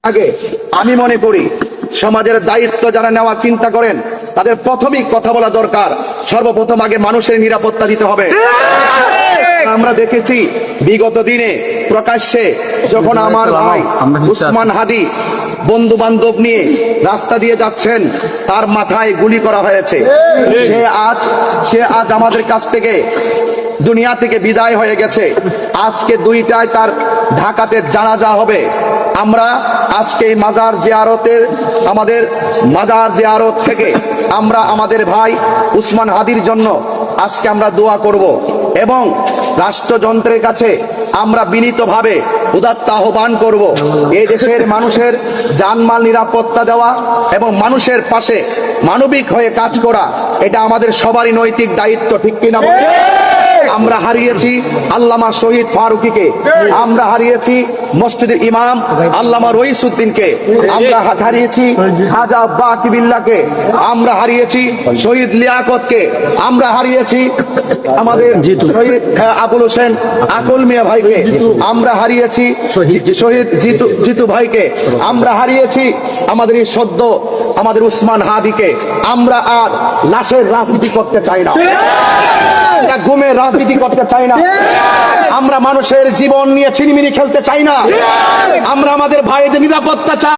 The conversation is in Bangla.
আগে আমি মনে করি সমাজের দায়িত্ব যারা নেওয়ার চিন্তা করেন তাদের প্রথমেই কথা বলা দরকার, সর্বপ্রথম আগে মানুষের নিরাপত্তা দিতে হবে। আমরা দেখেছি বিগত দিনে প্রকাশ্যে যখন আমার ভাই উসমান হাদি বন্ধু বান্ধব নিয়ে রাস্তা দিয়ে যাচ্ছেন, তার মাথায় গুলি করা হয়েছে। সে আজ আমাদের কাছ থেকে দুনিয়া থেকে বিদায় হয়ে গেছে। আজকে 2টায় তার ঢাকাতে জানাজা হবে। আমরা আজকে এই মাজার জিয়ারত থেকে আমরা আমাদের ভাই উসমান হাদির জন্য আজকে আমরা দোয়া করব এবং রাষ্ট্রযন্ত্রের কাছে আমরা বিনীতভাবে উদাত্ত আহ্বান করব, এই দেশের মানুষের জানমাল নিরাপত্তা দেওয়া এবং মানুষের পাশে মানবিক হয়ে কাজ করা, এটা আমাদের সবারই নৈতিক দায়িত্ব, ঠিক কিনা? আমরা হারিয়েছি আল্লামা শহীদ ফারুকীকে, আমরা হারিয়েছি মসজিদের ইমাম আল্লামা রইসউদ্দিনকে, আমরা হারিয়েছি খাজা বাকি বিল্লাহকে, আমরা হারিয়েছি শহীদ লিয়াকতকে, আমরা হারিয়েছি আমাদের শহীদ আবুল হোসেন আকুল মিয়া ভাইকে, আমরা হারিয়েছি শহীদ জিতু ভাইকে, আমরা হারিয়েছি আমাদের এই সদ্য আমাদের উসমান হাদিকে। আমরা আর লাশের রাজনীতি করতে চাই না, গুমের রাজনীতি করতে চাই না, আমরা মানুষের জীবন নিয়ে ছিনিমিনি খেলতে চাই না, আমরা আমাদের ভাইদের নিরাপত্তা চাই।